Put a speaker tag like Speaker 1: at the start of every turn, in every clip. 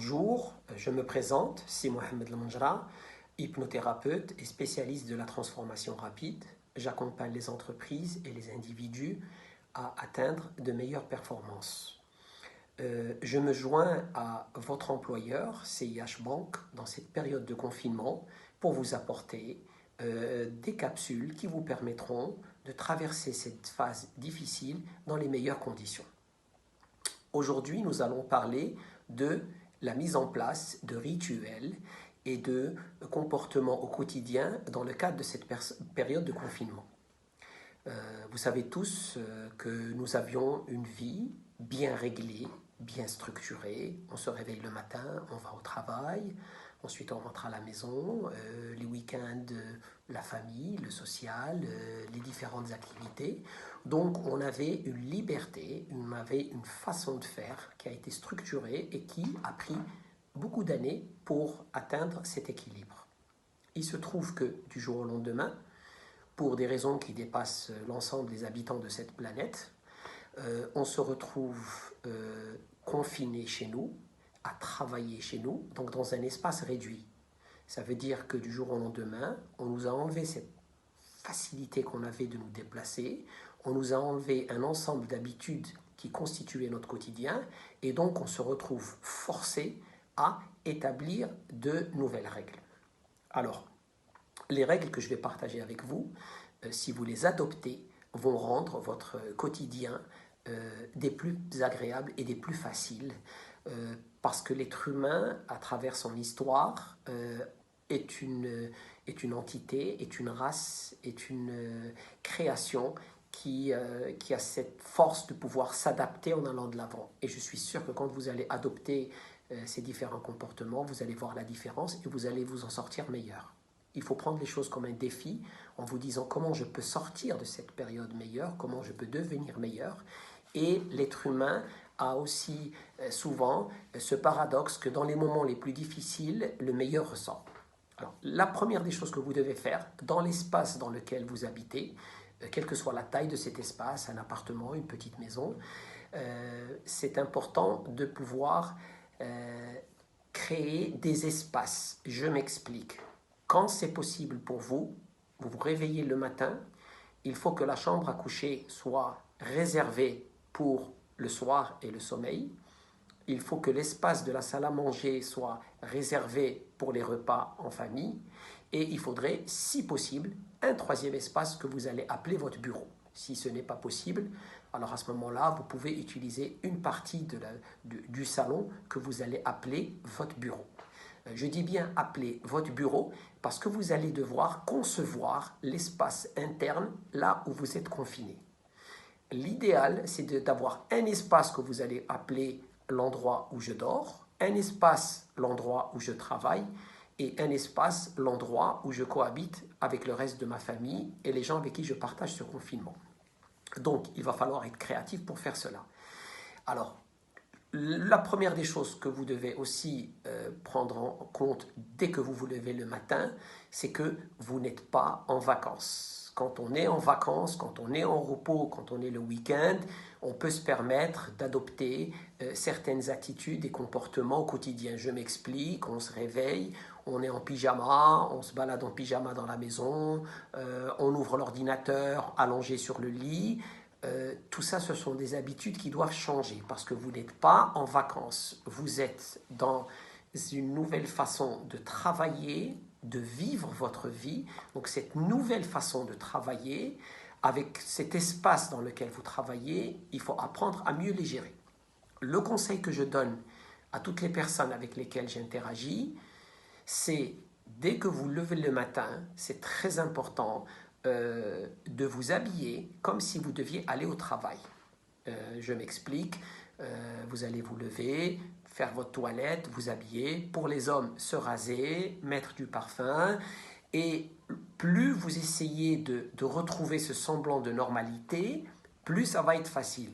Speaker 1: Bonjour, je me présente, c'est Mohamed Lamandjra, hypnothérapeute et spécialiste de la transformation rapide. J'accompagne les entreprises et les individus à atteindre de meilleures performances. Je me joins à votre employeur, CIH Bank, dans cette période de confinement pour vous apporter des capsules qui vous permettront de traverser cette phase difficile dans les meilleures conditions. Aujourd'hui, nous allons parler de la mise en place de rituels et de comportements au quotidien dans le cadre de cette période de confinement. Vous savez tous que nous avions une vie bien réglée, bien structurée. On se réveille le matin, on va au travail, ensuite on rentre à la maison, les week-ends, la famille, le social, les différentes activités. Donc on avait une liberté, on avait une façon de faire qui a été structurée et qui a pris beaucoup d'années pour atteindre cet équilibre. Il se trouve que du jour au lendemain, pour des raisons qui dépassent l'ensemble des habitants de cette planète, on se retrouve confinés chez nous, à travailler chez nous, donc dans un espace réduit. Ça veut dire que du jour au lendemain, on nous a enlevé cette facilité qu'on avait de nous déplacer, on nous a enlevé un ensemble d'habitudes qui constituaient notre quotidien, et donc on se retrouve forcé à établir de nouvelles règles. Alors, les règles que je vais partager avec vous, si vous les adoptez, vont rendre votre quotidien des plus agréables et des plus faciles, parce que l'être humain, à travers son histoire, est une entité, est une race, est une création qui a cette force de pouvoir s'adapter en allant de l'avant. Et je suis sûr que quand vous allez adopter ces différents comportements, vous allez voir la différence et vous allez vous en sortir meilleur. Il faut prendre les choses comme un défi en vous disant comment je peux sortir de cette période meilleure, comment je peux devenir meilleur. Et l'être humain a aussi souvent ce paradoxe que dans les moments les plus difficiles, le meilleur ressort. Alors, la première des choses que vous devez faire dans l'espace dans lequel vous habitez, quelle que soit la taille de cet espace, un appartement, une petite maison, c'est important de pouvoir créer des espaces. Je m'explique. Quand c'est possible pour vous, vous vous réveillez le matin, il faut que la chambre à coucher soit réservée pour le soir et le sommeil. Il faut que l'espace de la salle à manger soit réservé pour les repas en famille. Et il faudrait, si possible, un troisième espace que vous allez appeler votre bureau. Si ce n'est pas possible, alors à ce moment-là, vous pouvez utiliser une partie du salon que vous allez appeler votre bureau. Je dis bien appeler votre bureau parce que vous allez devoir concevoir l'espace interne là où vous êtes confiné. L'idéal, c'est d'avoir un espace que vous allez appeler l'endroit où je dors, un espace l'endroit où je travaille et un espace l'endroit où je cohabite avec le reste de ma famille et les gens avec qui je partage ce confinement. Donc, il va falloir être créatif pour faire cela. Alors, la première des choses que vous devez aussi prendre en compte dès que vous vous levez le matin, c'est que vous n'êtes pas en vacances. Quand on est en vacances, quand on est en repos, quand on est le week-end, on peut se permettre d'adopter certaines attitudes et comportements au quotidien. Je m'explique, on se réveille, on est en pyjama, on se balade en pyjama dans la maison, on ouvre l'ordinateur allongé sur le lit. Tout ça, ce sont des habitudes qui doivent changer parce que vous n'êtes pas en vacances. Vous êtes dans une nouvelle façon de travailler, de vivre votre vie. Donc cette nouvelle façon de travailler, avec cet espace dans lequel vous travaillez, il faut apprendre à mieux les gérer. Le conseil que je donne à toutes les personnes avec lesquelles j'interagis, c'est dès que vous levez le matin, c'est très important de vous habiller comme si vous deviez aller au travail. Je m'explique, vous allez vous lever, faire votre toilette, vous habiller. Pour les hommes, se raser, mettre du parfum. Et plus vous essayez de retrouver ce semblant de normalité, plus ça va être facile.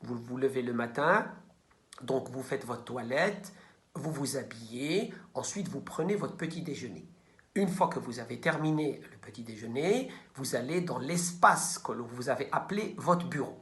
Speaker 1: Vous vous levez le matin, donc vous faites votre toilette, vous vous habillez, ensuite vous prenez votre petit déjeuner. Une fois que vous avez terminé le petit déjeuner, vous allez dans l'espace que vous avez appelé votre bureau.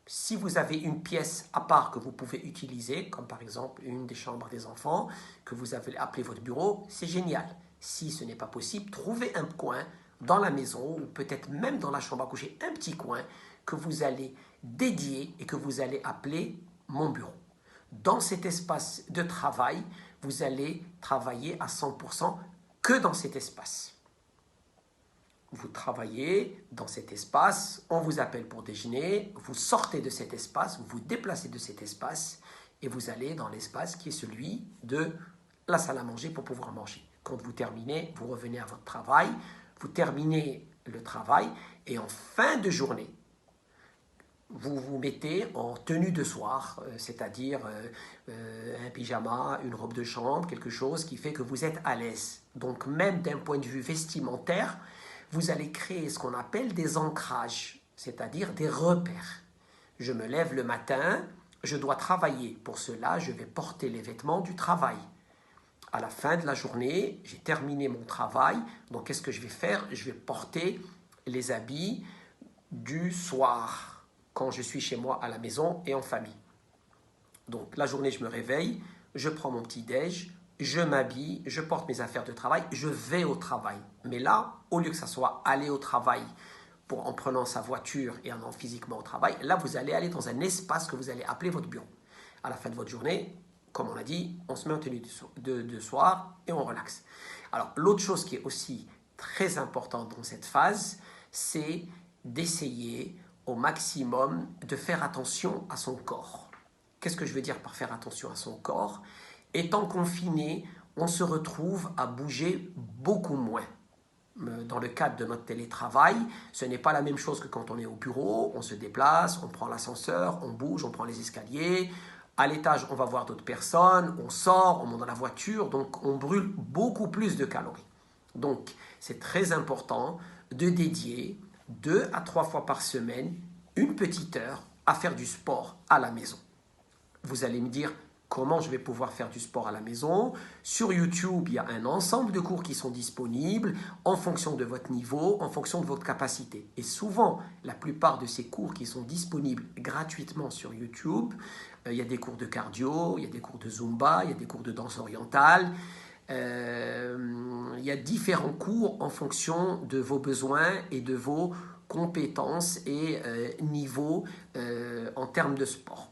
Speaker 1: Si vous avez une pièce à part que vous pouvez utiliser, comme par exemple une des chambres des enfants, que vous avez appelé votre bureau, c'est génial. Si ce n'est pas possible, trouvez un coin dans la maison ou peut-être même dans la chambre à coucher, un petit coin que vous allez dédier et que vous allez appeler mon bureau. Dans cet espace de travail, vous allez travailler à 100% que dans cet espace. Vous travaillez dans cet espace, on vous appelle pour déjeuner, vous sortez de cet espace, vous vous déplacez de cet espace et vous allez dans l'espace qui est celui de la salle à manger pour pouvoir manger. Quand vous terminez, vous revenez à votre travail, vous terminez le travail et en fin de journée, vous vous mettez en tenue de soir, c'est-à-dire un pyjama, une robe de chambre, quelque chose qui fait que vous êtes à l'aise. Donc même d'un point de vue vestimentaire, vous allez créer ce qu'on appelle des ancrages, c'est-à-dire des repères. Je me lève le matin, je dois travailler. Pour cela, je vais porter les vêtements du travail. À la fin de la journée, j'ai terminé mon travail, donc qu'est-ce que je vais faire? Je vais porter les habits du soir, quand je suis chez moi à la maison et en famille. Donc la journée, je me réveille, je prends mon petit-déj, je m'habille, je porte mes affaires de travail, je vais au travail. Mais là, au lieu que ça soit aller au travail en prenant sa voiture et en allant physiquement au travail, là, vous allez aller dans un espace que vous allez appeler votre bureau. À la fin de votre journée, comme on l'a dit, on se met en tenue de soir et on relaxe. Alors, l'autre chose qui est aussi très importante dans cette phase, c'est d'essayer au maximum de faire attention à son corps. Qu'est-ce que je veux dire par faire attention à son corps? Étant confiné, on se retrouve à bouger beaucoup moins. Dans le cadre de notre télétravail, ce n'est pas la même chose que quand on est au bureau, on se déplace, on prend l'ascenseur, on bouge, on prend les escaliers. À l'étage, on va voir d'autres personnes, on sort, on monte dans la voiture, donc on brûle beaucoup plus de calories. Donc, c'est très important de dédier 2 à 3 fois par semaine une petite heure à faire du sport à la maison. Vous allez me dire comment je vais pouvoir faire du sport à la maison. Sur YouTube, il y a un ensemble de cours qui sont disponibles en fonction de votre niveau, en fonction de votre capacité. Et souvent, la plupart de ces cours qui sont disponibles gratuitement sur YouTube, il y a des cours de cardio, il y a des cours de Zumba, il y a des cours de danse orientale. Il y a différents cours en fonction de vos besoins et de vos compétences et niveaux en termes de sport.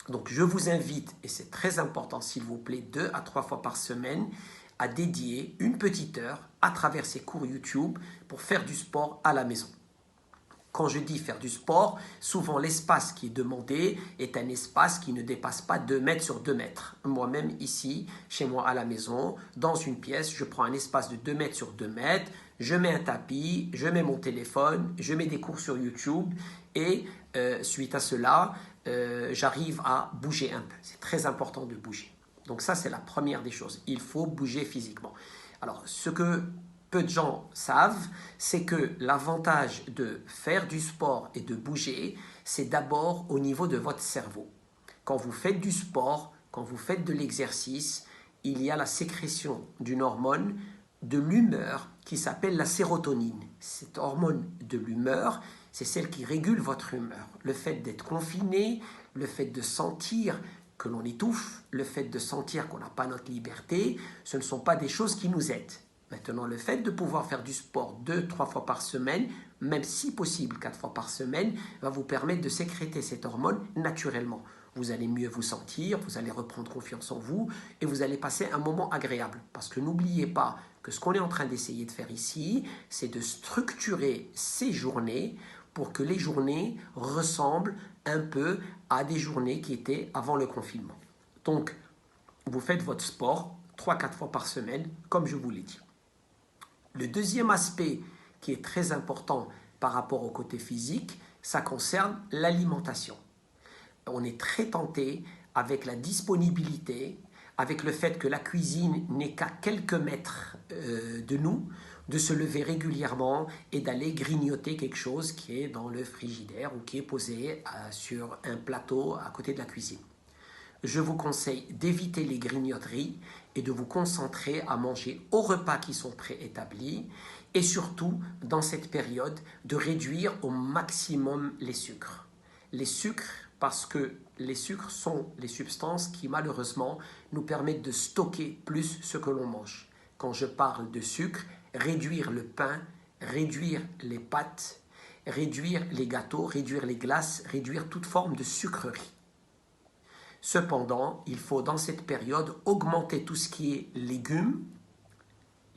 Speaker 1: Donc je vous invite, et c'est très important s'il vous plaît, 2 à 3 fois par semaine, à dédier une petite heure à travers ces cours YouTube pour faire du sport à la maison. Quand je dis faire du sport, souvent l'espace qui est demandé est un espace qui ne dépasse pas 2 mètres sur 2 mètres. Moi-même ici, chez moi à la maison, dans une pièce, je prends un espace de 2 mètres sur 2 mètres, je mets un tapis, je mets mon téléphone, je mets des cours sur YouTube et suite à cela, j'arrive à bouger un peu. C'est très important de bouger. Donc ça, c'est la première des choses. Il faut bouger physiquement. Alors, ce que peu de gens savent, c'est que l'avantage de faire du sport et de bouger, c'est d'abord au niveau de votre cerveau. Quand vous faites du sport, quand vous faites de l'exercice, il y a la sécrétion d'une hormone de l'humeur qui s'appelle la sérotonine. Cette hormone de l'humeur, c'est celle qui régule votre humeur. Le fait d'être confiné, le fait de sentir que l'on étouffe, le fait de sentir qu'on n'a pas notre liberté, ce ne sont pas des choses qui nous aident. Maintenant, le fait de pouvoir faire du sport 2-3 fois par semaine, même si possible 4 fois par semaine, va vous permettre de sécréter cette hormone naturellement. Vous allez mieux vous sentir, vous allez reprendre confiance en vous et vous allez passer un moment agréable. Parce que n'oubliez pas que ce qu'on est en train d'essayer de faire ici, c'est de structurer ces journées pour que les journées ressemblent un peu à des journées qui étaient avant le confinement. Donc, vous faites votre sport 3-4 fois par semaine, comme je vous l'ai dit. Le deuxième aspect qui est très important par rapport au côté physique, ça concerne l'alimentation. On est très tenté avec la disponibilité, avec le fait que la cuisine n'est qu'à quelques mètres de nous, de se lever régulièrement et d'aller grignoter quelque chose qui est dans le frigidaire ou qui est posé sur un plateau à côté de la cuisine. Je vous conseille d'éviter les grignoteries et de vous concentrer à manger aux repas qui sont préétablis et surtout, dans cette période, de réduire au maximum les sucres. les sucres parce que les sucres sont les substances qui malheureusement nous permettent de stocker plus ce que l'on mange. Quand je parle de sucre, réduire le pain, réduire les pâtes, réduire les gâteaux, réduire les glaces, réduire toute forme de sucrerie. Cependant, il faut dans cette période augmenter tout ce qui est légumes,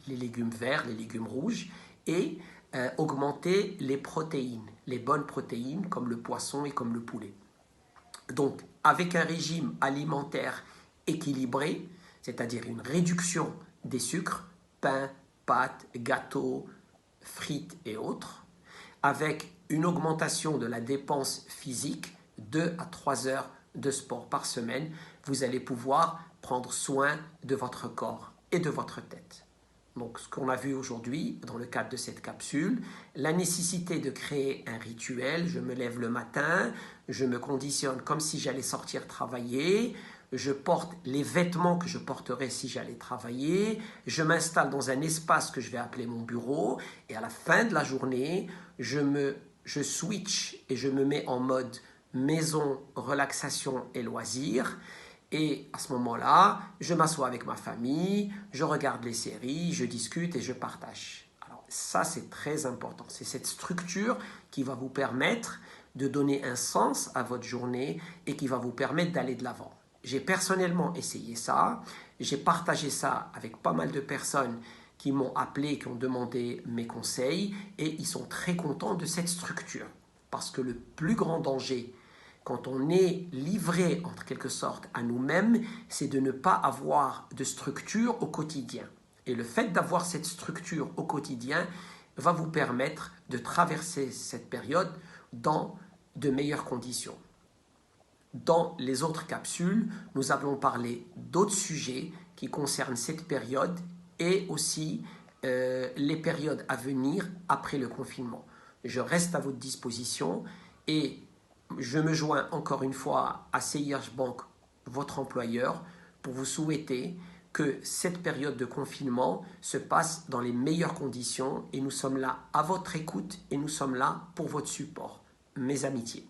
Speaker 1: les légumes verts, les légumes rouges, et augmenter les protéines, les bonnes protéines comme le poisson et comme le poulet. Donc, avec un régime alimentaire équilibré, c'est-à-dire une réduction des sucres, pain, pâtes, gâteaux, frites et autres, avec une augmentation de la dépense physique, 2 à 3 heures de sport par semaine, vous allez pouvoir prendre soin de votre corps et de votre tête. Donc, ce qu'on a vu aujourd'hui dans le cadre de cette capsule, la nécessité de créer un rituel. Je me lève le matin, je me conditionne comme si j'allais sortir travailler, je porte les vêtements que je porterais si j'allais travailler, je m'installe dans un espace que je vais appeler mon bureau et à la fin de la journée, je switch et je me mets en mode maison, relaxation et loisirs. Et à ce moment-là, je m'assois avec ma famille, je regarde les séries, je discute et je partage. Alors ça, c'est très important. C'est cette structure qui va vous permettre de donner un sens à votre journée et qui va vous permettre d'aller de l'avant. J'ai personnellement essayé ça, j'ai partagé ça avec pas mal de personnes qui m'ont appelé, qui ont demandé mes conseils et ils sont très contents de cette structure. Parce que le plus grand danger quand on est livré, en quelque sorte, à nous-mêmes, c'est de ne pas avoir de structure au quotidien. Et le fait d'avoir cette structure au quotidien va vous permettre de traverser cette période dans de meilleures conditions. Dans les autres capsules, nous avons parlé d'autres sujets qui concernent cette période et aussi les périodes à venir après le confinement. Je reste à votre disposition et je me joins encore une fois à CIH Bank, votre employeur, pour vous souhaiter que cette période de confinement se passe dans les meilleures conditions et nous sommes là à votre écoute et nous sommes là pour votre support. Mes amitiés.